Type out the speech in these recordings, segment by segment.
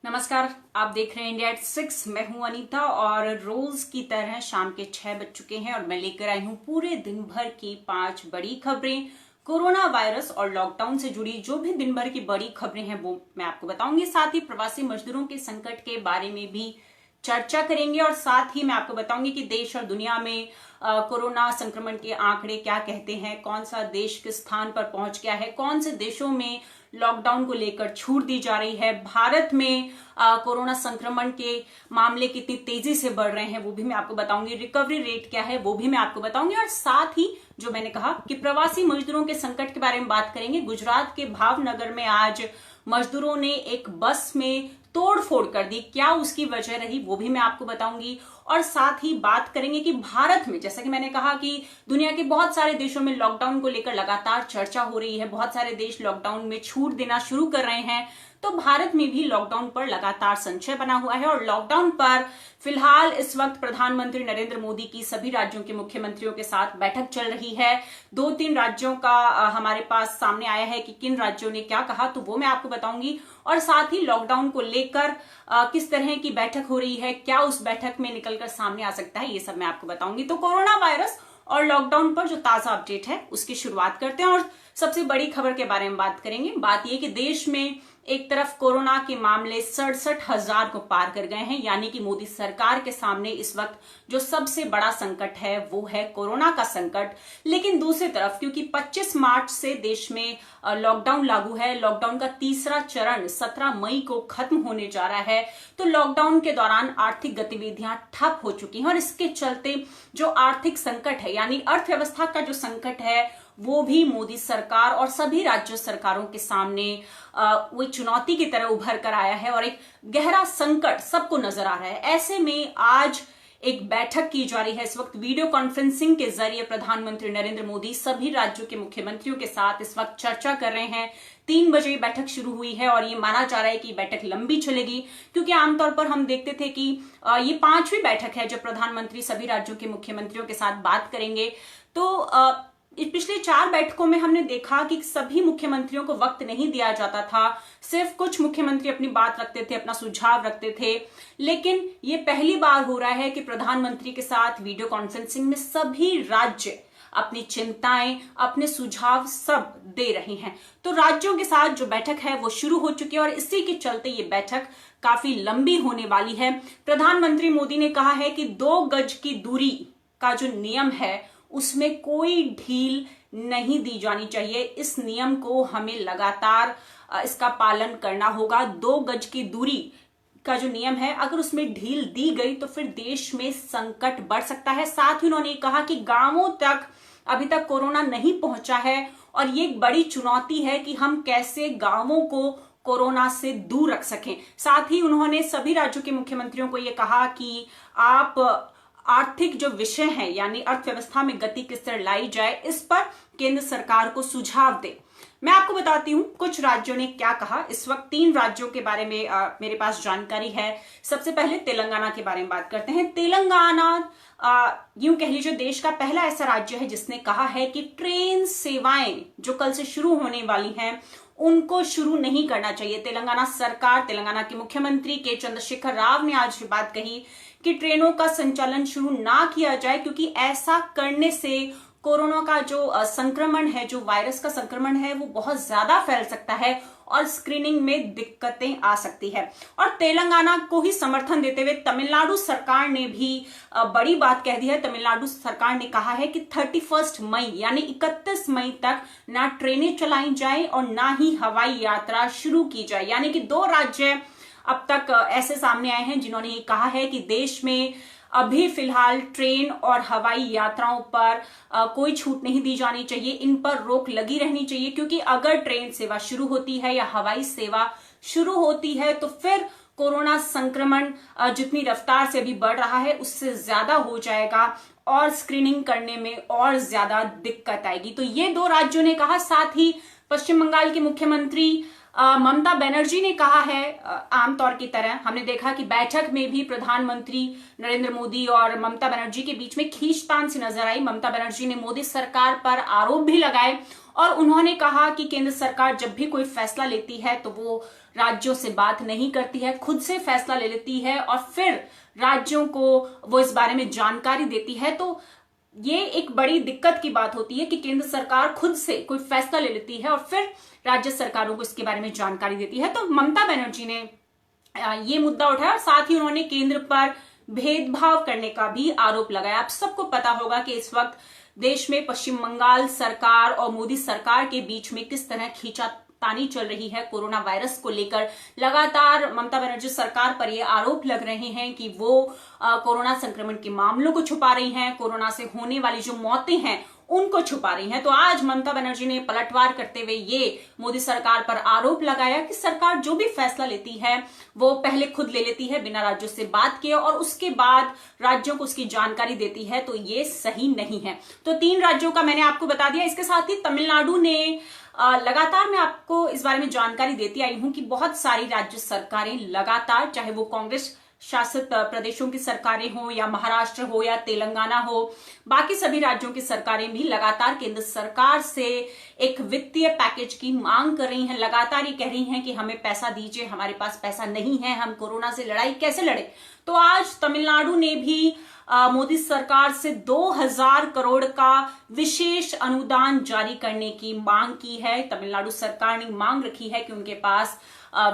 नमस्कार। आप देख रहे हैं इंडिया एट 6। मैं हूं अनीता और रोज की तरह शाम के 6 बज चुके हैं और मैं लेकर आई हूं पूरे दिन भर की 5 बड़ी खबरें। कोरोना वायरस और लॉकडाउन से जुड़ी जो भी दिन भर की बड़ी खबरें हैं वो मैं आपको बताऊंगी। साथ ही प्रवासी मजदूरों के संकट के बारे में भी चर्चा करेंगे और साथ ही मैं आपको बताऊंगी कि देश और दुनिया में कोरोना संक्रमण के आंकड़े क्या कहते हैं, कौन सा देश किस स्थान पर पहुंच गया है, कौन से देशों में लॉकडाउन को लेकर छूट दी जा रही है, भारत में कोरोना संक्रमण के मामले कितनी तेजी से बढ़ रहे हैं वो भी मैं आपको बताऊंगी, रिकवरी रेट क्या है वो भी मैं आपको बताऊंगी और साथ ही जो मैंने कहा कि प्रवासी मजदूरों के संकट के बारे में बात करेंगे। गुजरात के भावनगर में आज मजदूरों ने एक बस में तोड़फोड़ कर दी, क्या उसकी वजह रही वो भी मैं आपको बताऊंगी और साथ ही बात करेंगे कि भारत में, जैसा कि मैंने कहा कि दुनिया के बहुत सारे देशों में लॉकडाउन को लेकर लगातार चर्चा हो रही है, बहुत सारे देश लॉकडाउन में छूट देना शुरू कर रहे हैं, तो भारत में भी लॉकडाउन पर लगातार संशय बना हुआ है और लॉकडाउन पर फिलहाल इस वक्त प्रधानमंत्री नरेंद्र मोदी की सभी राज्यों के मुख्यमंत्रियों के साथ बैठक चल रही है। 2-3 राज्यों का हमारे पास सामने आया है कि किन राज्यों ने क्या कहा, तो वो मैं आपको बताऊंगी और साथ ही लॉकडाउन को लेकर किस तरह की बैठक हो रही है, क्या उस बैठक में निकलकर सामने आ सकता है, ये सब मैं आपको बताऊंगी। तो कोरोना वायरस और लॉकडाउन पर जो ताजा अपडेट है उसकी शुरुआत करते हैं और सबसे बड़ी खबर के बारे में बात करेंगे। बात यह कि देश में एक तरफ कोरोना के मामले 67,000 को पार कर गए हैं, यानी कि मोदी सरकार के सामने इस वक्त जो सबसे बड़ा संकट है वो है कोरोना का संकट। लेकिन दूसरी तरफ क्योंकि 25 मार्च से देश में लॉकडाउन लागू है, लॉकडाउन का तीसरा चरण 17 मई को खत्म होने जा रहा है, तो लॉकडाउन के दौरान आर्थिक गतिविधियां ठप हो चुकी हैं और इसके चलते जो आर्थिक संकट है यानी अर्थव्यवस्था का जो संकट है वो भी मोदी सरकार और सभी राज्य सरकारों के सामने वो चुनौती की तरह उभर कर आया है और एक गहरा संकट सबको नजर आ रहा है। ऐसे में आज एक बैठक की जा रही है। इस वक्त वीडियो कॉन्फ्रेंसिंग के जरिए प्रधानमंत्री नरेंद्र मोदी सभी राज्यों के मुख्यमंत्रियों के साथ इस वक्त चर्चा कर रहे हैं। 3 बजे बैठक शुरू हुई है और ये माना जा रहा है कि बैठक लंबी चलेगी, क्योंकि आमतौर पर हम देखते थे कि ये 5वीं बैठक है जब प्रधानमंत्री सभी राज्यों के मुख्यमंत्रियों के साथ बात करेंगे। तो पिछले 4 बैठकों में हमने देखा कि सभी मुख्यमंत्रियों को वक्त नहीं दिया जाता था, सिर्फ कुछ मुख्यमंत्री अपनी बात रखते थे, अपना सुझाव रखते थे। लेकिन ये पहली बार हो रहा है कि प्रधानमंत्री के साथ वीडियो कॉन्फ्रेंसिंग में सभी राज्य अपनी चिंताएं, अपने सुझाव सब दे रहे हैं। तो राज्यों के साथ जो बैठक है वो शुरू हो चुकी है और इसी के चलते ये बैठक काफी लंबी होने वाली है। प्रधानमंत्री मोदी ने कहा है कि 2 गज की दूरी का जो नियम है उसमें कोई ढील नहीं दी जानी चाहिए। इस नियम को हमें लगातार इसका पालन करना होगा। 2 गज की दूरी का जो नियम है अगर उसमें ढील दी गई तो फिर देश में संकट बढ़ सकता है। साथ ही उन्होंने कहा कि गांवों तक अभी तक कोरोना नहीं पहुंचा है और ये एक बड़ी चुनौती है कि हम कैसे गांवों को कोरोना से दूर रख सकें। साथ ही उन्होंने सभी राज्यों के मुख्यमंत्रियों को यह कहा कि आप आर्थिक जो विषय है यानी अर्थव्यवस्था में गति किस तरह लाई जाए, इस पर केंद्र सरकार को सुझाव दे। मैं आपको बताती हूं कुछ राज्यों ने क्या कहा। इस वक्त 3 राज्यों के बारे में मेरे पास जानकारी है। सबसे पहले तेलंगाना के बारे में बात करते हैं। तेलंगाना यूं कह लीजिए देश का पहला ऐसा राज्य है जिसने कहा है कि ट्रेन सेवाएं जो कल से शुरू होने वाली हैं उनको शुरू नहीं करना चाहिए। तेलंगाना सरकार, तेलंगाना के मुख्यमंत्री के चंद्रशेखर राव ने आज बात कही कि ट्रेनों का संचालन शुरू ना किया जाए, क्योंकि ऐसा करने से कोरोना का जो संक्रमण है, जो वायरस का संक्रमण है वो बहुत ज्यादा फैल सकता है और स्क्रीनिंग में दिक्कतें आ सकती है। और तेलंगाना को ही समर्थन देते हुए तमिलनाडु सरकार ने भी बड़ी बात कह दी है। तमिलनाडु सरकार ने कहा है कि 31 मई यानी 31 मई तक ना ट्रेनें चलाई जाए और ना ही हवाई यात्रा शुरू की जाए। यानी कि 2 राज्य अब तक ऐसे सामने आए हैं जिन्होंने ये कहा है कि देश में अभी फिलहाल ट्रेन और हवाई यात्राओं पर कोई छूट नहीं दी जानी चाहिए, इन पर रोक लगी रहनी चाहिए, क्योंकि अगर ट्रेन सेवा शुरू होती है या हवाई सेवा शुरू होती है तो फिर कोरोना संक्रमण जितनी रफ्तार से अभी बढ़ रहा है उससे ज्यादा हो जाएगा और स्क्रीनिंग करने में और ज्यादा दिक्कत आएगी। तो ये 2 राज्यों ने कहा। साथ ही पश्चिम बंगाल के मुख्यमंत्री ममता बनर्जी ने कहा है, आमतौर की तरह हमने देखा कि बैठक में भी प्रधानमंत्री नरेंद्र मोदी और ममता बनर्जी के बीच में खींचतान सी नजर आई। ममता बनर्जी ने मोदी सरकार पर आरोप भी लगाए और उन्होंने कहा कि केंद्र सरकार जब भी कोई फैसला लेती है तो वो राज्यों से बात नहीं करती है, खुद से फैसला ले लेती है और फिर राज्यों को वो इस बारे में जानकारी देती है। तो ये एक बड़ी दिक्कत की बात होती है कि केंद्र सरकार खुद से कोई फैसला ले लेती है और फिर राज्य सरकारों को इसके बारे में जानकारी देती है। तो ममता बनर्जी ने ये मुद्दा उठाया और साथ ही उन्होंने केंद्र पर भेदभाव करने का भी आरोप लगाया। आप सबको पता होगा कि इस वक्त देश में पश्चिम बंगाल सरकार और मोदी सरकार के बीच में किस तरह खींचातानी चल रही है कोरोना वायरस को लेकर। लगातार ममता बनर्जी सरकार पर यह आरोप लग रहे हैं कि वो कोरोना संक्रमण के मामलों को छुपा रही हैं, कोरोना से होने वाली जो मौतें हैं उनको छुपा रही हैं। तो आज ममता बनर्जी ने पलटवार करते हुए ये मोदी सरकार पर आरोप लगाया कि सरकार जो भी फैसला लेती है वो पहले खुद ले लेती है बिना राज्यों से बात किए और उसके बाद राज्यों को उसकी जानकारी देती है, तो ये सही नहीं है। तो 3 राज्यों का मैंने आपको बता दिया। इसके साथ ही तमिलनाडु ने लगातार मैं आपको इस बारे में जानकारी देती आई हूं कि बहुत सारी राज्य सरकारें लगातार, चाहे वो कांग्रेस शासित प्रदेशों की सरकारें हो या महाराष्ट्र हो या तेलंगाना हो, बाकी सभी राज्यों की सरकारें भी लगातार केंद्र सरकार से एक वित्तीय पैकेज की मांग कर रही हैं। लगातार ये कह रही हैं कि हमें पैसा दीजिए, हमारे पास पैसा नहीं है, हम कोरोना से लड़ाई कैसे लड़े। तो आज तमिलनाडु ने भी मोदी सरकार से 2000 करोड़ का विशेष अनुदान जारी करने की मांग की है। तमिलनाडु सरकार ने मांग रखी है कि उनके पास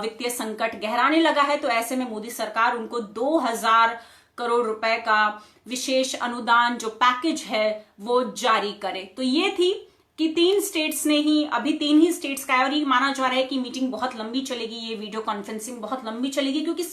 वित्तीय संकट गहराने लगा है, तो ऐसे में मोदी सरकार उनको 2000 करोड़ रुपए का विशेष अनुदान जो पैकेज है वो जारी करे। तो ये थी कि 3 स्टेट्स ने ही, अभी 3 ही स्टेट्स का है और ये माना जा रहा है कि मीटिंग बहुत लंबी चलेगी, ये वीडियो कॉन्फ्रेंसिंग बहुत लंबी चलेगी, क्योंकि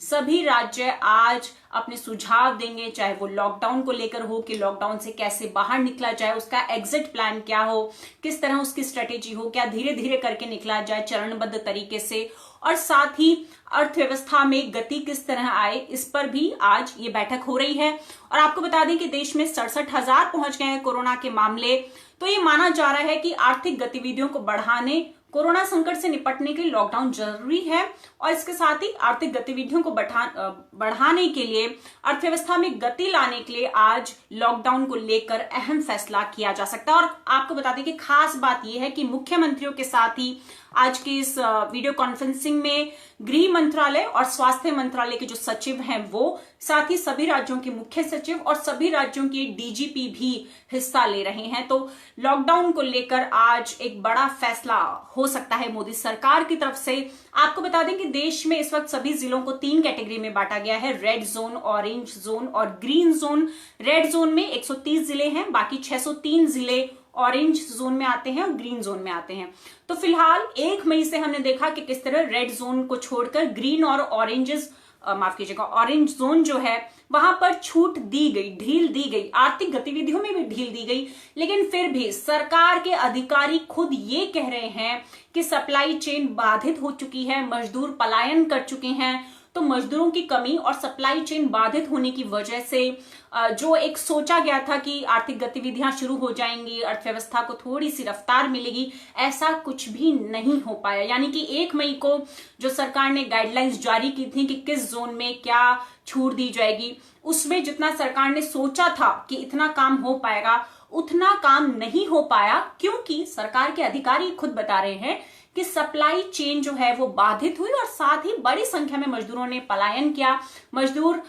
सभी राज्य आज अपने सुझाव देंगे, चाहे वो लॉकडाउन को लेकर हो कि लॉकडाउन से कैसे बाहर निकला जाए, उसका एग्जिट प्लान क्या हो, किस तरह उसकी स्ट्रेटेजी हो, क्या धीरे धीरे करके निकला जाए चरणबद्ध तरीके से, और साथ ही अर्थव्यवस्था में गति किस तरह आए, इस पर भी आज ये बैठक हो रही है। और आपको बता दें कि देश में 67,000 पहुंच गए हैं कोरोना के मामले। तो ये माना जा रहा है कि आर्थिक गतिविधियों को बढ़ाने, कोरोना संकट से निपटने के लिए लॉकडाउन जरूरी है और इसके साथ ही आर्थिक गतिविधियों को बढ़ाने के लिए, अर्थव्यवस्था में गति लाने के लिए आज लॉकडाउन को लेकर अहम फैसला किया जा सकता है। और आपको बता दें कि खास बात यह है कि मुख्यमंत्रियों के साथ ही आज की इस वीडियो कॉन्फ्रेंसिंग में गृह मंत्रालय और स्वास्थ्य मंत्रालय के जो सचिव हैं वो, साथ ही सभी राज्यों के मुख्य सचिव और सभी राज्यों के डीजीपी भी हिस्सा ले रहे हैं। तो लॉकडाउन को लेकर आज एक बड़ा फैसला हो सकता है मोदी सरकार की तरफ से। आपको बता दें कि देश में इस वक्त सभी जिलों को 3 कैटेगरी में बांटा गया है, रेड जोन, ऑरेंज जोन और ग्रीन जोन। रेड जोन में 130 जिले हैं, बाकी 603 जिले ऑरेंज जोन में आते हैं और ग्रीन जोन में आते हैं। तो फिलहाल 1 मई से हमने देखा कि किस तरह रेड जोन को छोड़कर ग्रीन और ऑरेंज जोन जो है वहां पर छूट दी गई, ढील दी गई, आर्थिक गतिविधियों में भी ढील दी गई। लेकिन फिर भी सरकार के अधिकारी खुद ये कह रहे हैं कि सप्लाई चेन बाधित हो चुकी है, मजदूर पलायन कर चुके हैं। तो मजदूरों की कमी और सप्लाई चेन बाधित होने की वजह से जो एक सोचा गया था कि आर्थिक गतिविधियां शुरू हो जाएंगी, अर्थव्यवस्था को थोड़ी सी रफ्तार मिलेगी, ऐसा कुछ भी नहीं हो पाया। यानी कि 1 मई को जो सरकार ने गाइडलाइंस जारी की थी कि किस जोन में क्या छूट दी जाएगी, उसमें जितना सरकार ने सोचा था कि इतना काम हो पाएगा, उतना काम नहीं हो पाया, क्योंकि सरकार के अधिकारी खुद बता रहे हैं कि सप्लाई चेन जो है वो बाधित हुई और साथ ही बड़ी संख्या में मजदूरों ने पलायन किया। मजदूर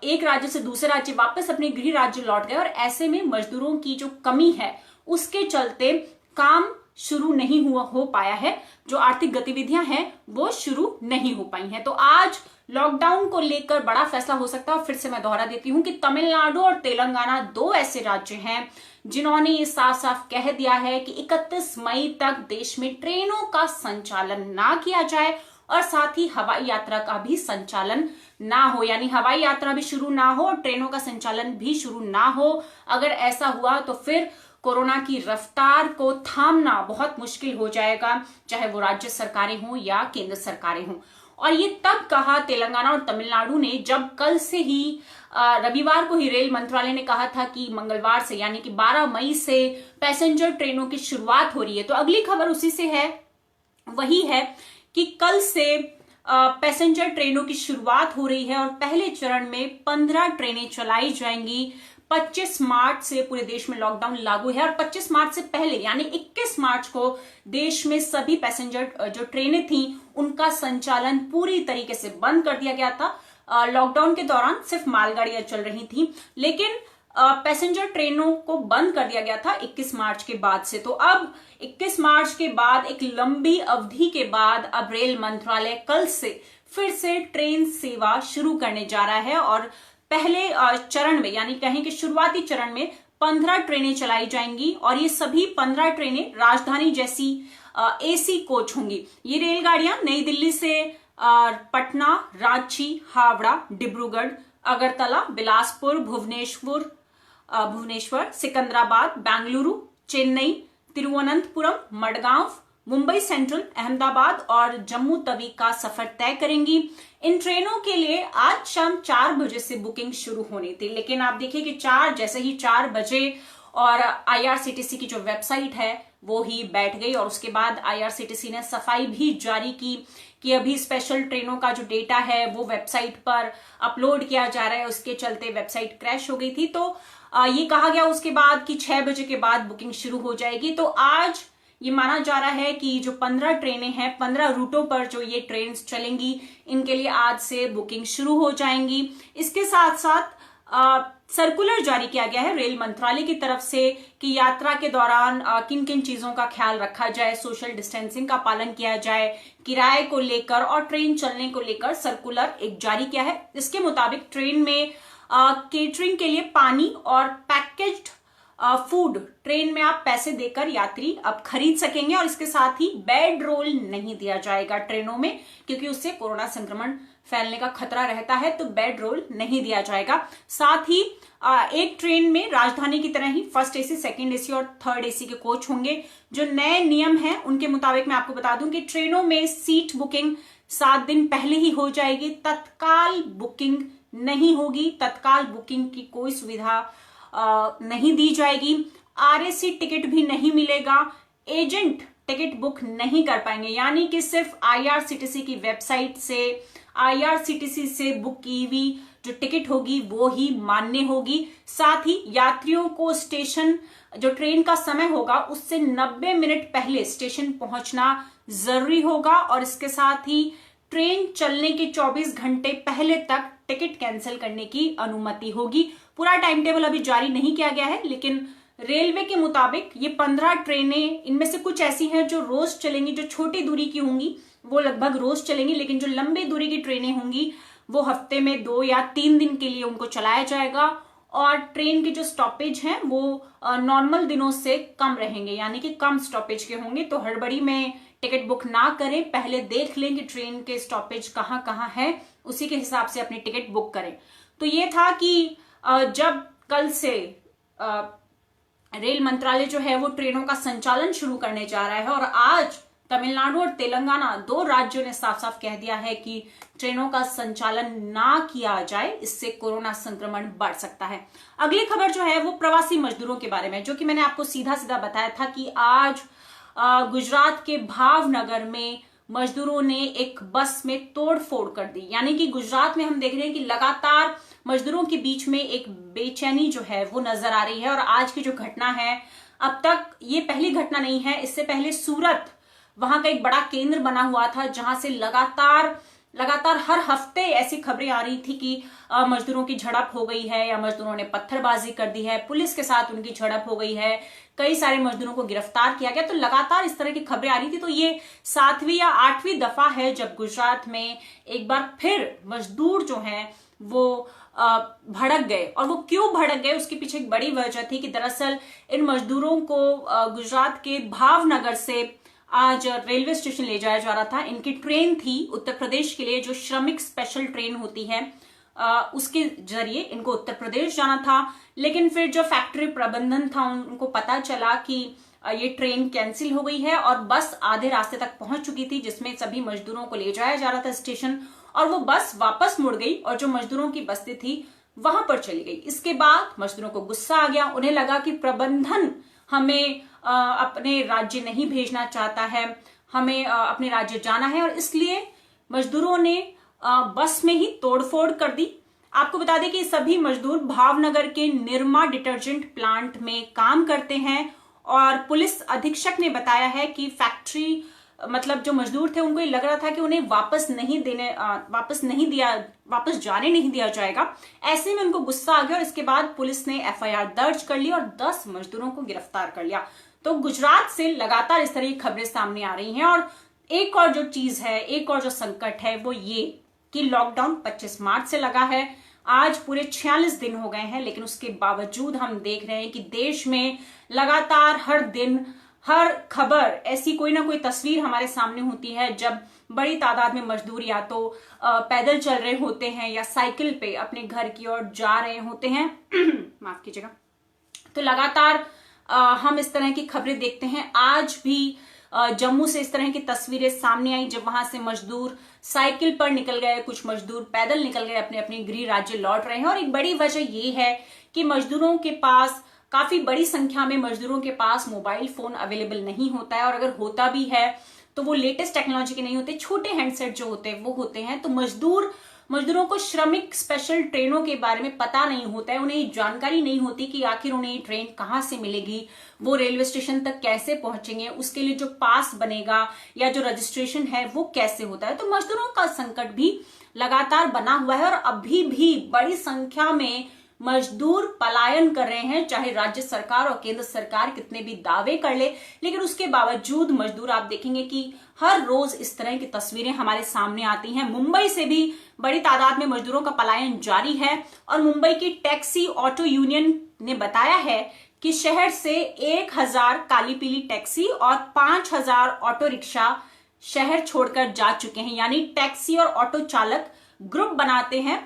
एक राज्य से दूसरे राज्य वापस अपने गृह राज्य लौट गए और ऐसे में मजदूरों की जो कमी है उसके चलते काम शुरू नहीं हो पाया है, जो आर्थिक गतिविधियां हैं वो शुरू नहीं हो पाई हैं। तो आज लॉकडाउन को लेकर बड़ा फैसला हो सकता है। और फिर से मैं दोहरा देती हूं कि तमिलनाडु और तेलंगाना 2 ऐसे राज्य हैं जिन्होंने ये साफ साफ कह दिया है कि 31 मई तक देश में ट्रेनों का संचालन ना किया जाए और साथ ही हवाई यात्रा का भी संचालन ना हो, यानी हवाई यात्रा भी शुरू ना हो और ट्रेनों का संचालन भी शुरू ना हो। अगर ऐसा हुआ तो फिर कोरोना की रफ्तार को थामना बहुत मुश्किल हो जाएगा, चाहे वो राज्य सरकारें हों या केंद्र सरकारें हों। और ये तब कहा तेलंगाना और तमिलनाडु ने जब कल से ही रविवार को ही रेल मंत्रालय ने कहा था कि मंगलवार से यानी कि 12 मई से पैसेंजर ट्रेनों की शुरुआत हो रही है। तो अगली खबर उसी से है, वही है कि कल से पैसेंजर ट्रेनों की शुरुआत हो रही है और पहले चरण में 15 ट्रेनें चलाई जाएंगी। 25 मार्च से पूरे देश में लॉकडाउन लागू है और 25 मार्च से पहले यानी 21 मार्च को देश में सभी पैसेंजर जो ट्रेनें थी उनका संचालन पूरी तरीके से बंद कर दिया गया था। लॉकडाउन के दौरान सिर्फ मालगाड़ियां चल रही थी, लेकिन पैसेंजर ट्रेनों को बंद कर दिया गया था 21 मार्च के बाद से। तो अब 21 मार्च के बाद एक लंबी अवधि के बाद अब रेल मंत्रालय कल से फिर से ट्रेन सेवा शुरू करने जा रहा है और पहले चरण में यानी कहें कि शुरुआती चरण में 15 ट्रेनें चलाई जाएंगी और ये सभी 15 ट्रेनें राजधानी जैसी एसी कोच होंगी। ये रेलगाड़ियां नई दिल्ली से पटना, रांची, हावड़ा, डिब्रूगढ़, अगरतला, बिलासपुर, भुवनेश्वर, सिकंदराबाद, बेंगलुरु, चेन्नई, तिरुवनंतपुरम, मडगांव, मुंबई सेंट्रल, अहमदाबाद और जम्मू तवी का सफर तय करेंगी। इन ट्रेनों के लिए आज शाम 4 बजे से बुकिंग शुरू होनी थी, लेकिन आप देखिए कि जैसे ही 4 बजे और आईआरसीटीसी की जो वेबसाइट है वो ही बैठ गई और उसके बाद आईआरसीटीसी ने सफाई भी जारी की कि अभी स्पेशल ट्रेनों का जो डेटा है वो वेबसाइट पर अपलोड किया जा रहा है, उसके चलते वेबसाइट क्रैश हो गई थी। तो ये कहा गया उसके बाद कि 6 बजे के बाद बुकिंग शुरू हो जाएगी। तो आज ये माना जा रहा है कि जो 15 ट्रेनें हैं, 15 रूटों पर जो ये ट्रेन चलेंगी, इनके लिए आज से बुकिंग शुरू हो जाएंगी। इसके साथ साथ सर्कुलर जारी किया गया है रेल मंत्रालय की तरफ से कि यात्रा के दौरान किन किन चीजों का ख्याल रखा जाए, सोशल डिस्टेंसिंग का पालन किया जाए, किराए को लेकर और ट्रेन चलने को लेकर सर्कुलर एक जारी किया है। इसके मुताबिक ट्रेन में केटरिंग के लिए पानी और पैकेज्ड फूड ट्रेन में आप पैसे देकर यात्री अब खरीद सकेंगे और इसके साथ ही बेड रोल नहीं दिया जाएगा ट्रेनों में, क्योंकि उससे कोरोना संक्रमण फैलने का खतरा रहता है, तो बेड रोल नहीं दिया जाएगा। साथ ही एक ट्रेन में राजधानी की तरह ही फर्स्ट एसी, सेकंड एसी और थर्ड एसी के कोच होंगे। जो नए नियम हैं उनके मुताबिक मैं आपको बता दूं कि ट्रेनों में सीट बुकिंग 7 दिन पहले ही हो जाएगी, तत्काल बुकिंग नहीं होगी, तत्काल बुकिंग की कोई सुविधा नहीं दी जाएगी। आरएसी टिकट भी नहीं मिलेगा, एजेंट टिकट बुक नहीं कर पाएंगे, यानी कि सिर्फ आईआरसीटीसी की वेबसाइट से, आईआरसीटीसी से बुक की हुई जो टिकट होगी वो ही मान्य होगी। साथ ही यात्रियों को स्टेशन, जो ट्रेन का समय होगा उससे 90 मिनट पहले स्टेशन पहुंचना जरूरी होगा और इसके साथ ही ट्रेन चलने के 24 घंटे पहले तक टिकट कैंसिल करने की अनुमति होगी। पूरा टाइम टेबल अभी जारी नहीं किया गया है, लेकिन रेलवे के मुताबिक ये 15 ट्रेनें, इनमें से कुछ ऐसी हैं जो रोज चलेंगी, जो छोटी दूरी की होंगी वो लगभग रोज चलेंगी, लेकिन जो लंबी दूरी की ट्रेनें होंगी वो हफ्ते में 2 या 3 दिन के लिए उनको चलाया जाएगा और ट्रेन के जो स्टॉपेज हैं वो नॉर्मल दिनों से कम रहेंगे, यानी कि कम स्टॉपेज के होंगे। तो हड़बड़ी में टिकट बुक ना करें, पहले देख लें कि ट्रेन के स्टॉपेज कहाँ कहाँ है, उसी के हिसाब से अपनी टिकट बुक करें। तो ये था कि जब कल से रेल मंत्रालय जो है वो ट्रेनों का संचालन शुरू करने जा रहा है और आज तमिलनाडु और तेलंगाना 2 राज्यों ने साफ साफ कह दिया है कि ट्रेनों का संचालन ना किया जाए, इससे कोरोना संक्रमण बढ़ सकता है। अगली खबर जो है वो प्रवासी मजदूरों के बारे में, जो कि मैंने आपको सीधा सीधा बताया था कि आज गुजरात के भावनगर में मजदूरों ने एक बस में तोड़फोड़ कर दी। यानी कि गुजरात में हम देख रहे हैं कि लगातार मजदूरों के बीच में एक बेचैनी जो है वो नजर आ रही है और आज की जो घटना है, अब तक ये पहली घटना नहीं है। इससे पहले सूरत, वहां का एक बड़ा केंद्र बना हुआ था जहां से लगातार हर हफ्ते ऐसी खबरें आ रही थी कि मजदूरों की झड़प हो गई है या मजदूरों ने पत्थरबाजी कर दी है, पुलिस के साथ उनकी झड़प हो गई है, कई सारे मजदूरों को गिरफ्तार किया गया। तो लगातार इस तरह की खबरें आ रही थी। तो ये 7वीं या 8वीं दफा है जब गुजरात में एक बार फिर मजदूर जो हैं वो भड़क गए। और वो क्यों भड़क गए, उसके पीछे एक बड़ी वजह थी कि दरअसल इन मजदूरों को गुजरात के भावनगर से आज रेलवे स्टेशन ले जाया जा रहा था। इनकी ट्रेन थी उत्तर प्रदेश के लिए, जो श्रमिक स्पेशल ट्रेन होती है, उसके जरिए इनको उत्तर प्रदेश जाना था। लेकिन फिर जो फैक्ट्री प्रबंधन था उनको पता चला कि ये ट्रेन कैंसिल हो गई है और बस आधे रास्ते तक पहुंच चुकी थी जिसमें सभी मजदूरों को ले जाया जा रहा था स्टेशन, और वो बस वापस मुड़ गई और जो मजदूरों की बस्ती थी वहां पर चली गई। इसके बाद मजदूरों को गुस्सा आ गया, उन्हें लगा कि प्रबंधन हमें अपने राज्य नहीं भेजना चाहता है, हमें अपने राज्य जाना है, और इसलिए मजदूरों ने बस में ही तोड़फोड़ कर दी। आपको बता दें कि सभी मजदूर भावनगर के निरमा डिटर्जेंट प्लांट में काम करते हैं और पुलिस अधीक्षक ने बताया है कि फैक्ट्री मतलब जो मजदूर थे उनको ये लग रहा था कि उन्हें वापस जाने नहीं दिया जाएगा। ऐसे में उनको गुस्सा आ गया और इसके बाद पुलिस ने एफआईआर दर्ज कर ली और 10 मजदूरों को गिरफ्तार कर लिया। तो गुजरात से लगातार इस तरह की खबरें सामने आ रही हैं। और एक और जो चीज है, एक और जो संकट है वो ये कि लॉकडाउन 25 मार्च से लगा है। आज पूरे 46 दिन हो गए हैं, लेकिन उसके बावजूद हम देख रहे हैं कि देश में लगातार हर दिन हर खबर ऐसी कोई ना कोई तस्वीर हमारे सामने होती है जब बड़ी तादाद में मजदूर या तो पैदल चल रहे होते हैं या साइकिल पे अपने घर की ओर जा रहे होते हैं माफ कीजिएगा। तो लगातार हम इस तरह की खबरें देखते हैं। आज भी जम्मू से इस तरह की तस्वीरें सामने आई जब वहां से मजदूर साइकिल पर निकल गए, कुछ मजदूर पैदल निकल गए, अपने अपने गृह राज्य लौट रहे हैं। और एक बड़ी वजह ये है कि मजदूरों के पास, काफी बड़ी संख्या में मजदूरों के पास मोबाइल फोन अवेलेबल नहीं होता है, और अगर होता भी है तो वो लेटेस्ट टेक्नोलॉजी के नहीं होते, छोटे हैंडसेट जो होते हैं वो होते हैं। तो मजदूरों को श्रमिक स्पेशल ट्रेनों के बारे में पता नहीं होता है, उन्हें जानकारी नहीं होती कि आखिर उन्हें ट्रेन कहाँ से मिलेगी, वो रेलवे स्टेशन तक कैसे पहुंचेंगे, उसके लिए जो पास बनेगा या जो रजिस्ट्रेशन है वो कैसे होता है। तो मजदूरों का संकट भी लगातार बना हुआ है और अभी भी बड़ी संख्या में मजदूर पलायन कर रहे हैं। चाहे राज्य सरकार और केंद्र सरकार कितने भी दावे कर ले, लेकिन उसके बावजूद मजदूर, आप देखेंगे कि हर रोज इस तरह की तस्वीरें हमारे सामने आती हैं। मुंबई से भी बड़ी तादाद में मजदूरों का पलायन जारी है और मुंबई की टैक्सी ऑटो यूनियन ने बताया है कि शहर से 1000 काली पीली टैक्सी और 5000 ऑटो रिक्शा शहर छोड़कर जा चुके हैं। यानी टैक्सी और ऑटो चालक ग्रुप बनाते हैं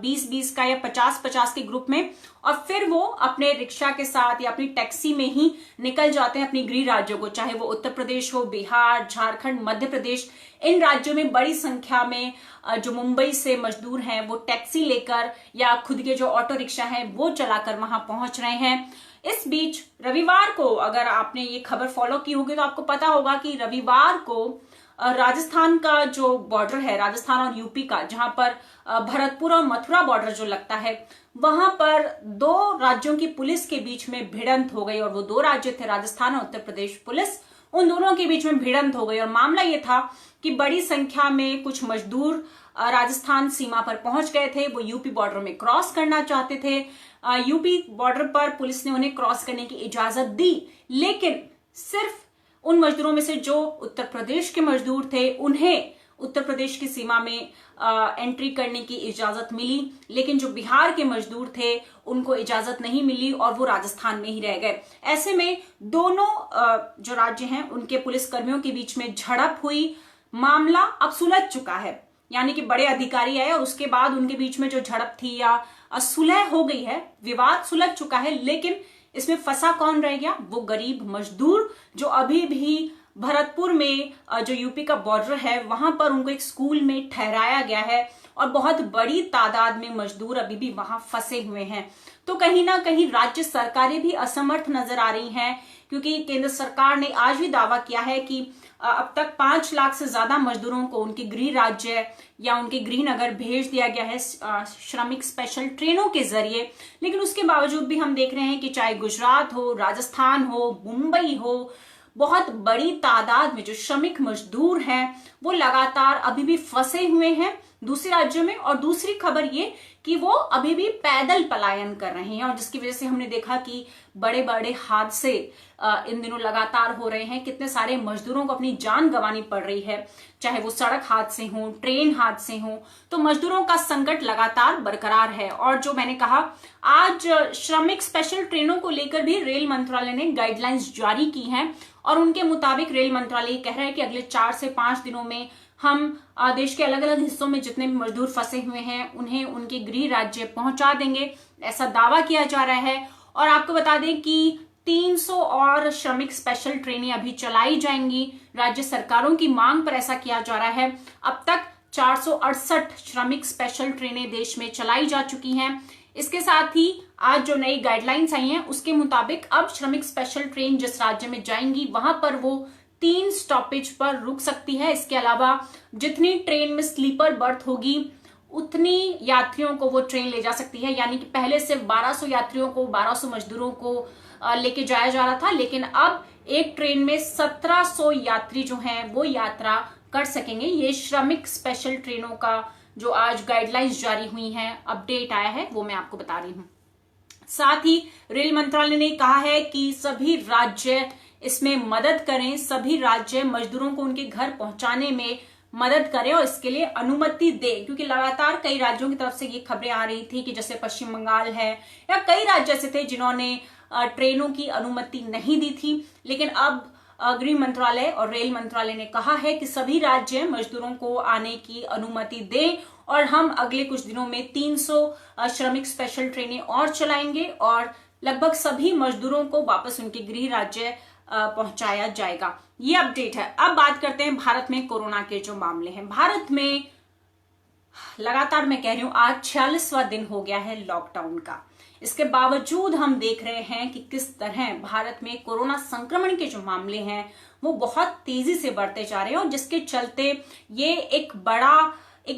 20-20 का या 50-50 के ग्रुप में, और फिर वो अपने रिक्शा के साथ या अपनी टैक्सी में ही निकल जाते हैं अपनी गृह राज्यों को, चाहे वो उत्तर प्रदेश हो, बिहार, झारखंड, मध्य प्रदेश। इन राज्यों में बड़ी संख्या में जो मुंबई से मजदूर हैं वो टैक्सी लेकर या खुद के जो ऑटो रिक्शा हैं वो चलाकर वहां पहुंच रहे हैं। इस बीच रविवार को, अगर आपने ये खबर फॉलो की होगी तो आपको पता होगा कि रविवार को राजस्थान का जो बॉर्डर है, राजस्थान और यूपी का, जहां पर भरतपुर और मथुरा बॉर्डर जो लगता है, वहां पर 2 राज्यों की पुलिस के बीच में भिड़ंत हो गई। और वो 2 राज्य थे राजस्थान और उत्तर प्रदेश पुलिस, उन दोनों के बीच में भिड़ंत हो गई। और मामला ये था कि बड़ी संख्या में कुछ मजदूर राजस्थान सीमा पर पहुंच गए थे, वो यूपी बॉर्डर में क्रॉस करना चाहते थे। यूपी बॉर्डर पर पुलिस ने उन्हें क्रॉस करने की इजाजत दी, लेकिन सिर्फ उन मजदूरों में से जो उत्तर प्रदेश के मजदूर थे उन्हें उत्तर प्रदेश की सीमा में एंट्री करने की इजाजत मिली, लेकिन जो बिहार के मजदूर थे उनको इजाजत नहीं मिली और वो राजस्थान में ही रह गए। ऐसे में दोनों जो राज्य हैं उनके पुलिस कर्मियों के बीच में झड़प हुई। मामला अब सुलझ चुका है, यानी कि बड़े अधिकारी आए और उसके बाद उनके बीच में जो झड़प थी या सुलह हो गई है, विवाद सुलझ चुका है। लेकिन इसमें फंसा कौन रह गया? वो गरीब मजदूर जो अभी भी भरतपुर में जो यूपी का बॉर्डर है वहां पर उनको एक स्कूल में ठहराया गया है और बहुत बड़ी तादाद में मजदूर अभी भी वहां फंसे हुए हैं। तो कहीं ना कहीं राज्य सरकारें भी असमर्थ नजर आ रही हैं, क्योंकि केंद्र सरकार ने आज भी दावा किया है कि अब तक 5 लाख से ज्यादा मजदूरों को उनके गृह राज्य या उनके गृह नगर भेज दिया गया है श्रमिक स्पेशल ट्रेनों के जरिए। लेकिन उसके बावजूद भी हम देख रहे हैं कि चाहे गुजरात हो, राजस्थान हो, मुंबई हो, बहुत बड़ी तादाद में जो श्रमिक मजदूर हैं वो लगातार अभी भी फंसे हुए हैं दूसरे राज्यों में। और दूसरी खबर ये कि वो अभी भी पैदल पलायन कर रहे हैं, और जिसकी वजह से हमने देखा कि बड़े बड़े हादसे इन दिनों लगातार हो रहे हैं। कितने सारे मजदूरों को अपनी जान गंवानी पड़ रही है, चाहे वो सड़क हादसे हों, ट्रेन हादसे हों। तो मजदूरों का संकट लगातार बरकरार है। और जो मैंने कहा, आज श्रमिक स्पेशल ट्रेनों को लेकर भी रेल मंत्रालय ने गाइडलाइंस जारी की हैं और उनके मुताबिक रेल मंत्रालय कह रहा है कि अगले 4 से 5 दिनों में हम देश के अलग अलग हिस्सों में जितने भी मजदूर फंसे हुए हैं उन्हें उनके गृह राज्य पहुंचा देंगे, ऐसा दावा किया जा रहा है। और आपको बता दें कि 300 और श्रमिक स्पेशल ट्रेनें अभी चलाई जाएंगी। राज्य सरकारों की मांग पर ऐसा किया जा रहा है। अब तक 468 श्रमिक स्पेशल ट्रेनें देश में चलाई जा चुकी हैं। इसके साथ ही आज जो नई गाइडलाइंस आई हैं उसके मुताबिक अब श्रमिक स्पेशल ट्रेन जिस राज्य में जाएंगी वहां पर वो 3 स्टॉपेज पर रुक सकती है। इसके अलावा जितनी ट्रेन में स्लीपर बर्थ होगी उतनी यात्रियों को वो ट्रेन ले जा सकती है। यानी कि पहले सिर्फ 1200 यात्रियों को, 1200 मजदूरों को लेके जाया जा रहा था, लेकिन अब एक ट्रेन में 1700 यात्री जो हैं वो यात्रा कर सकेंगे। ये श्रमिक स्पेशल ट्रेनों का जो आज गाइडलाइंस जारी हुई हैं, अपडेट आया है, वो मैं आपको बता रही हूं। साथ ही रेल मंत्रालय ने कहा है कि सभी राज्य इसमें मदद करें, सभी राज्य मजदूरों को उनके घर पहुंचाने में मदद करें और इसके लिए अनुमति दे, क्योंकि लगातार कई राज्यों की तरफ से ये खबरें आ रही थी कि जैसे पश्चिम बंगाल है या कई राज्य ऐसे थे जिन्होंने ट्रेनों की अनुमति नहीं दी थी। लेकिन अब गृह मंत्रालय और रेल मंत्रालय ने कहा है कि सभी राज्य मजदूरों को आने की अनुमति दें और हम अगले कुछ दिनों में 300 श्रमिक स्पेशल ट्रेनें और चलाएंगे और लगभग सभी मजदूरों को वापस उनके गृह राज्य पहुंचाया जाएगा। ये अपडेट है। अब बात करते हैं भारत में कोरोना के जो मामले हैं। भारत में लगातार मैं कह रही हूं आज 46वां दिन हो गया है लॉकडाउन का। इसके बावजूद हम देख रहे हैं कि किस तरह भारत में कोरोना संक्रमण के जो मामले हैं वो बहुत तेजी से बढ़ते जा रहे हैं और जिसके चलते ये एक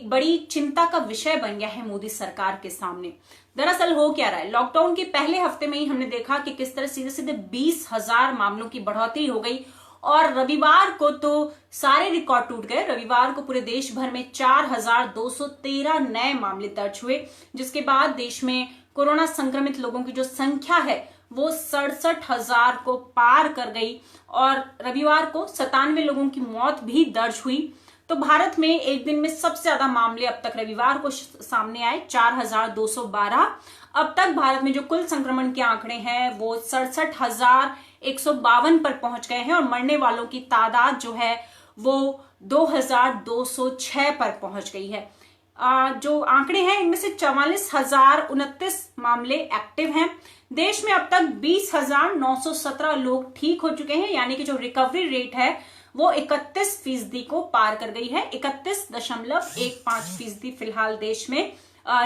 बड़ी चिंता का विषय बन गया है मोदी सरकार के सामने। दरअसल हो क्या रहा है, लॉकडाउन के पहले हफ्ते में ही हमने देखा कि किस तरह सीधे सीधे 20,000 मामलों की बढ़ोतरी हो गई और रविवार को तो सारे रिकॉर्ड टूट गए। रविवार को पूरे देश भर में 4,213 नए मामले दर्ज हुए, जिसके बाद देश में कोरोना संक्रमित लोगों की जो संख्या है वो 67,000 को पार कर गई और रविवार को 97 लोगों की मौत भी दर्ज हुई। तो भारत में एक दिन में सबसे ज्यादा मामले अब तक रविवार को सामने आए, 4,212। अब तक भारत में जो कुल संक्रमण के आंकड़े हैं वो 67,152 पर पहुंच गए हैं और मरने वालों की तादाद जो है वो 2,206 पर पहुंच गई है। जो आंकड़े हैं इनमें से 44,029 मामले एक्टिव हैं। देश में अब तक 20,917 लोग ठीक हो चुके हैं, यानी कि जो रिकवरी रेट है वो 31% को पार कर गई है। 31.15% फिलहाल देश में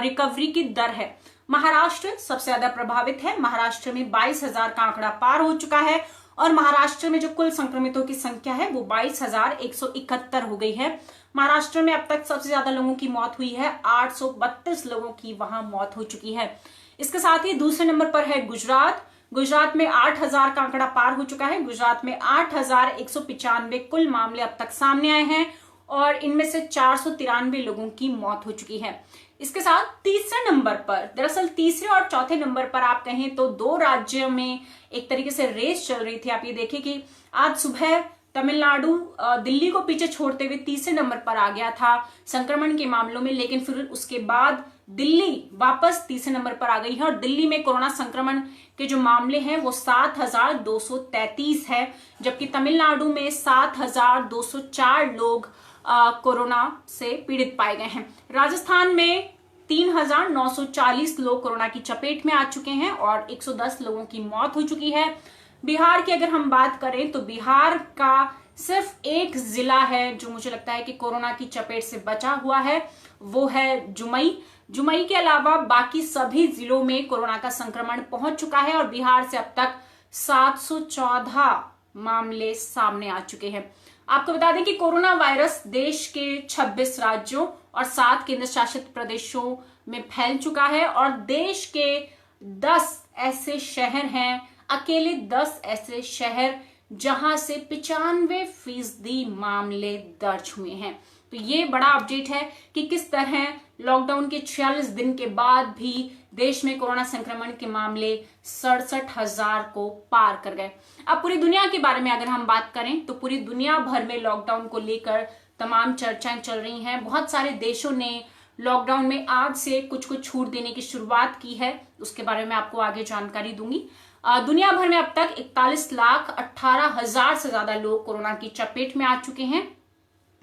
रिकवरी की दर है। महाराष्ट्र सबसे ज्यादा प्रभावित है। महाराष्ट्र में 22,000 का आंकड़ा पार हो चुका है और महाराष्ट्र में जो कुल संक्रमितों की संख्या है वो 22,171 हो गई है। महाराष्ट्र में अब तक सबसे ज्यादा लोगों की मौत हुई है, 832 लोगों की वहां मौत हो चुकी है। इसके साथ ही दूसरे नंबर पर है गुजरात। गुजरात में 8,000 का आंकड़ा पार हो चुका है। गुजरात में 8,195 कुल मामले अब तक सामने आए हैं और इनमें से 493 लोगों की मौत हो चुकी है। इसके साथ तीसरे नंबर पर, दरअसल तीसरे और चौथे नंबर पर आप कहें तो दो राज्यों में एक तरीके से रेस चल रही थी। आप ये देखिए कि आज सुबह तमिलनाडु दिल्ली को पीछे छोड़ते हुए तीसरे नंबर पर आ गया था संक्रमण के मामलों में, लेकिन फिर उसके बाद दिल्ली वापस तीसरे नंबर पर आ गई है और दिल्ली में कोरोना संक्रमण के जो मामले हैं वो 7,233 है, जबकि तमिलनाडु में 7,204 लोग कोरोना से पीड़ित पाए गए हैं। राजस्थान में 3,940 लोग कोरोना की चपेट में आ चुके हैं और 110 लोगों की मौत हो चुकी है। बिहार की अगर हम बात करें तो बिहार का सिर्फ एक जिला है जो मुझे लगता है कि कोरोना की चपेट से बचा हुआ है, वो है जुमई। जुमई के अलावा बाकी सभी जिलों में कोरोना का संक्रमण पहुंच चुका है और बिहार से अब तक 714 मामले सामने आ चुके हैं। आपको बता दें कि कोरोना वायरस देश के 26 राज्यों और 7 केंद्र शासित प्रदेशों में फैल चुका है और देश के 10 ऐसे शहर हैं, अकेले 10 ऐसे शहर जहां से 95% मामले दर्ज हुए हैं। तो ये बड़ा अपडेट है कि किस तरह लॉकडाउन के 46 दिन के बाद भी देश में कोरोना संक्रमण के मामले 67,000 को पार कर गए। अब पूरी दुनिया के बारे में अगर हम बात करें तो पूरी दुनिया भर में लॉकडाउन को लेकर तमाम चर्चाएं चल रही हैं। बहुत सारे देशों ने लॉकडाउन में आज से कुछ छूट देने की शुरुआत की है, उसके बारे में आपको आगे जानकारी दूंगी। दुनिया भर में अब तक 41,18,000 से ज्यादा लोग कोरोना की चपेट में आ चुके हैं,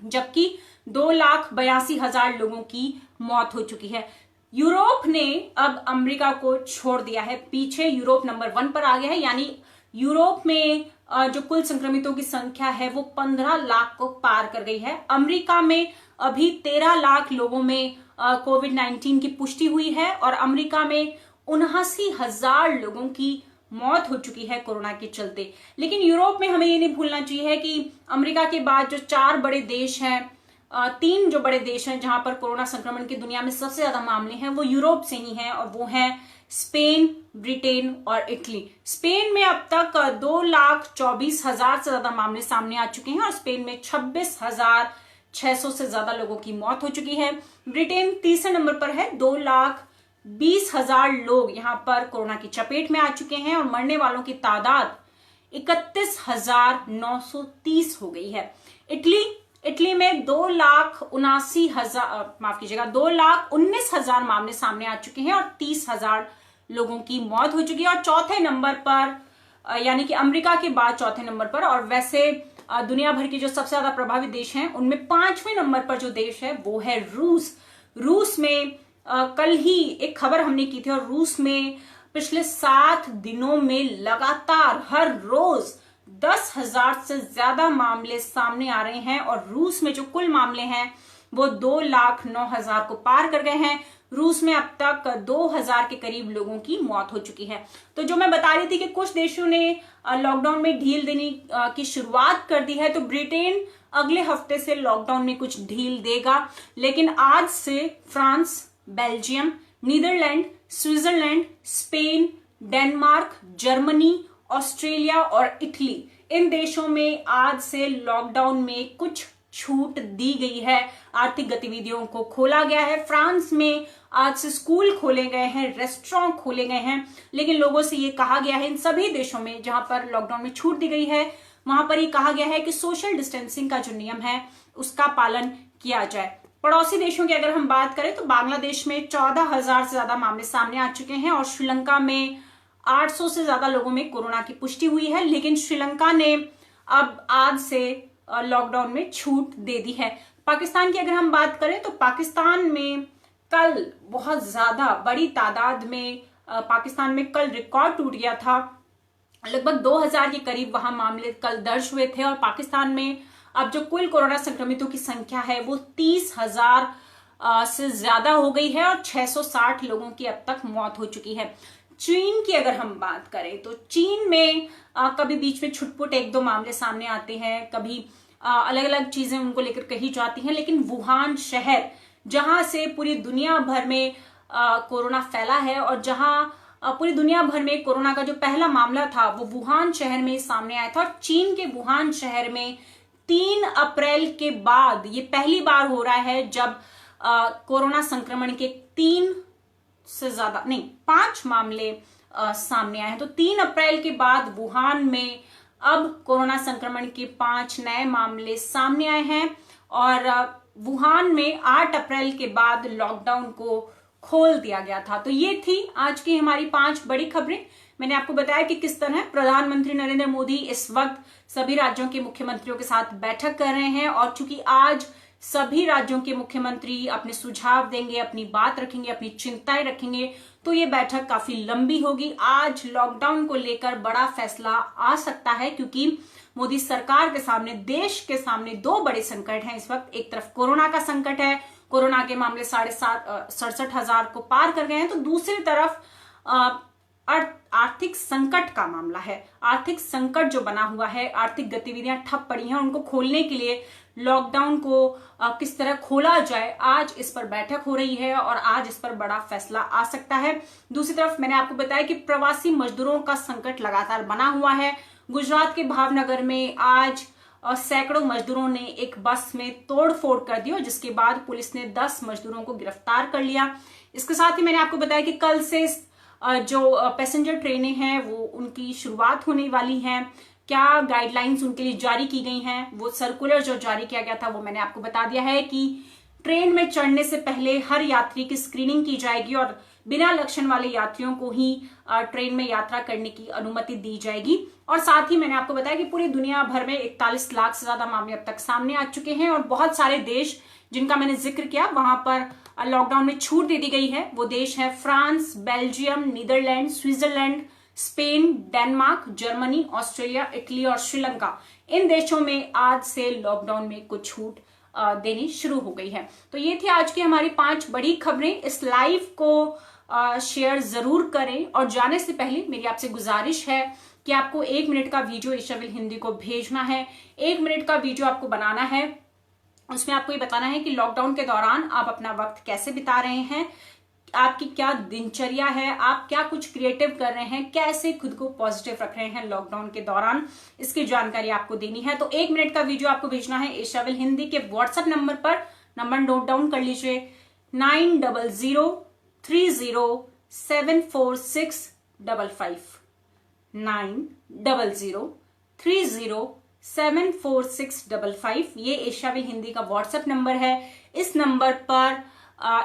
जबकि 2,82,000 लोगों की मौत हो चुकी है। यूरोप ने अब अमेरिका को छोड़ दिया है पीछे, यूरोप नंबर 1 पर आ गया है। यानी यूरोप में जो कुल संक्रमितों की संख्या है वो 15 लाख को पार कर गई है। अमेरिका में अभी 13 लाख लोगों में कोविड-19 की पुष्टि हुई है और अमेरिका में 79,000 लोगों की मौत हो चुकी है कोरोना के चलते। लेकिन यूरोप में हमें ये नहीं भूलना चाहिए है कि अमेरिका के बाद जो 4 बड़े देश हैं तीन जो बड़े देश हैं जहां पर कोरोना संक्रमण की दुनिया में सबसे ज्यादा मामले हैं वो यूरोप से ही हैं, और वो हैं स्पेन, ब्रिटेन और इटली। स्पेन में अब तक 2,24,000 से ज्यादा मामले सामने आ चुके हैं और स्पेन में 26,600 से ज्यादा लोगों की मौत हो चुकी है। ब्रिटेन तीसरे नंबर पर है, 2,20,000 लोग यहां पर कोरोना की चपेट में आ चुके हैं और मरने वालों की तादाद 31,930 हो गई है। इटली में 2,19,000 मामले सामने आ चुके हैं और 30,000 लोगों की मौत हो चुकी है। और चौथे नंबर पर यानी कि अमेरिका के बाद चौथे नंबर पर, और वैसे दुनिया भर के जो सबसे ज्यादा प्रभावित देश हैं उनमें 5वें नंबर पर जो देश है वो है रूस में कल ही एक खबर हमने की थी, और रूस में पिछले 7 दिनों में लगातार हर रोज 10,000 से ज्यादा मामले सामने आ रहे हैं और रूस में जो कुल मामले हैं वो 2,09,000 को पार कर गए हैं। रूस में अब तक 2,000 के करीब लोगों की मौत हो चुकी है। तो जो मैं बता रही थी कि कुछ देशों ने लॉकडाउन में ढील देने की शुरुआत कर दी है, तो ब्रिटेन अगले हफ्ते से लॉकडाउन में कुछ ढील देगा, लेकिन आज से France, Belgium, Netherlands, Switzerland, Spain, Denmark, Germany, Australia और इटली, इन देशों में आज से लॉकडाउन में कुछ छूट दी गई है। आर्थिक गतिविधियों को खोला गया है। फ्रांस में आज से स्कूल खोले गए हैं, रेस्टोरेंट खोले गए हैं, लेकिन लोगों से ये कहा गया है, इन सभी देशों में जहां पर लॉकडाउन में छूट दी गई है वहां पर ये कहा गया है कि सोशल डिस्टेंसिंग का जो नियम है उसका पालन किया जाए। पड़ोसी देशों की अगर हम बात करें तो बांग्लादेश में 14,000 से ज्यादा मामले सामने आ चुके हैं और श्रीलंका में 800 से ज्यादा लोगों में कोरोना की पुष्टि हुई है, लेकिन श्रीलंका ने अब आज से लॉकडाउन में छूट दे दी है। पाकिस्तान की अगर हम बात करें तो पाकिस्तान में कल बहुत ज्यादा बड़ी तादाद में पाकिस्तान में कल रिकॉर्ड टूट गया था। लगभग 2,000 के करीब वहां मामले कल दर्ज हुए थे और पाकिस्तान में अब जो कुल कोरोना संक्रमितों की संख्या है वो 30,000 से ज्यादा हो गई है और 660 लोगों की अब तक मौत हो चुकी है। चीन की अगर हम बात करें तो चीन में कभी बीच में छुटपुट 1-2 मामले सामने आते हैं, कभी अलग अलग चीजें उनको लेकर कही जाती हैं, लेकिन वुहान शहर जहां से पूरी दुनिया भर में कोरोना फैला है और जहां पूरी दुनिया भर में कोरोना का जो पहला मामला था वो वुहान शहर में सामने आया था। और चीन के वुहान शहर में 3 अप्रैल के बाद ये पहली बार हो रहा है जब कोरोना संक्रमण के 5 मामले सामने आए हैं। तो 3 अप्रैल के बाद वुहान में अब कोरोना संक्रमण के 5 नए मामले सामने आए हैं और वुहान में 8 अप्रैल के बाद लॉकडाउन को खोल दिया गया था। तो ये थी आज की हमारी 5 बड़ी खबरें। मैंने आपको बताया कि किस तरह प्रधानमंत्री नरेंद्र मोदी इस वक्त सभी राज्यों के मुख्यमंत्रियों के साथ बैठक कर रहे हैं और चूंकि आज सभी राज्यों के मुख्यमंत्री अपने सुझाव देंगे, अपनी बात रखेंगे, अपनी चिंताएं रखेंगे, तो ये बैठक काफी लंबी होगी। आज लॉकडाउन को लेकर बड़ा फैसला आ सकता है क्योंकि मोदी सरकार के सामने, देश के सामने 2 बड़े संकट हैं इस वक्त। एक तरफ कोरोना का संकट है, कोरोना के मामले 67,000 को पार कर गए हैं, तो दूसरी तरफ आर्थिक संकट का मामला है। आर्थिक संकट जो बना हुआ है, आर्थिक गतिविधियां ठप पड़ी हैं, उनको खोलने के लिए लॉकडाउन को किस तरह खोला जाए, आज इस पर बैठक हो रही है और आज इस पर बड़ा फैसला आ सकता है। दूसरी तरफ मैंने आपको बताया कि प्रवासी मजदूरों का संकट लगातार बना हुआ है। गुजरात के भावनगर में आज सैकड़ों मजदूरों ने एक बस में तोड़फोड़ कर दी और जिसके बाद पुलिस ने 10 मजदूरों को गिरफ्तार कर लिया। इसके साथ ही मैंने आपको बताया कि कल से जो पैसेंजर ट्रेनें हैं वो उनकी शुरुआत होने वाली हैं। क्या गाइडलाइंस उनके लिए जारी की गई हैं, वो सर्कुलर जो जारी किया गया था वो मैंने आपको बता दिया है कि ट्रेन में चढ़ने से पहले हर यात्री की स्क्रीनिंग की जाएगी और बिना लक्षण वाले यात्रियों को ही ट्रेन में यात्रा करने की अनुमति दी जाएगी। और साथ ही मैंने आपको बताया कि पूरी दुनिया भर में 41 लाख से ज्यादा मामले अब तक सामने आ चुके हैं और बहुत सारे देश जिनका मैंने जिक्र किया वहां पर लॉकडाउन में छूट दे दी गई है। वो देश है France, Belgium, Netherlands, Switzerland, Spain, Denmark, Germany, Australia, Italy और श्रीलंका। इन देशों में आज से लॉकडाउन में कुछ छूट देनी शुरू हो गई है। तो ये थी आज की हमारी 5 बड़ी खबरें। इस लाइव को शेयर जरूर करें और जाने से पहले मेरी आपसे गुजारिश है कि आपको 1 मिनट का वीडियो एशिया विल हिंदी को भेजना है। 1 मिनट का वीडियो आपको बनाना है उसमें आपको ये बताना है कि लॉकडाउन के दौरान आप अपना वक्त कैसे बिता रहे हैं, आपकी क्या दिनचर्या है, आप क्या कुछ क्रिएटिव कर रहे हैं, कैसे खुद को पॉजिटिव रख रहे हैं लॉकडाउन के दौरान, इसकी जानकारी आपको देनी है। तो 1 मिनट का वीडियो आपको भेजना है एशियाविल हिंदी के व्हाट्सएप नंबर पर। नंबर नोट डाउन कर लीजिए 9003074655 9003074655। ये एशियाविल हिंदी का व्हाट्सएप नंबर है। इस नंबर पर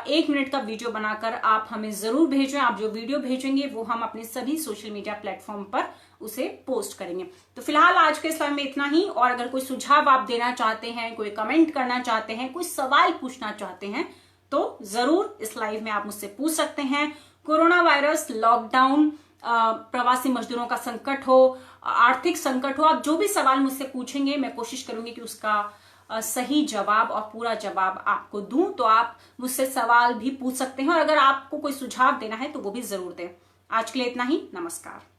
1 मिनट का वीडियो बनाकर आप हमें जरूर भेजें। आप जो वीडियो भेजेंगे वो हम अपने सभी सोशल मीडिया प्लेटफॉर्म पर उसे पोस्ट करेंगे। तो फिलहाल आज के इस लाइव में इतना ही। और अगर कोई सुझाव आप देना चाहते हैं, कोई कमेंट करना चाहते हैं, कोई सवाल पूछना चाहते हैं तो जरूर इस लाइव में आप मुझसे पूछ सकते हैं। कोरोना वायरस, लॉकडाउन, प्रवासी मजदूरों का संकट हो, आर्थिक संकट हो, आप जो भी सवाल मुझसे पूछेंगे मैं कोशिश करूंगी कि उसका सही जवाब और पूरा जवाब आपको दूं। तो आप मुझसे सवाल भी पूछ सकते हैं और अगर आपको कोई सुझाव देना है तो वो भी जरूर दें। आज के लिए इतना ही। नमस्कार।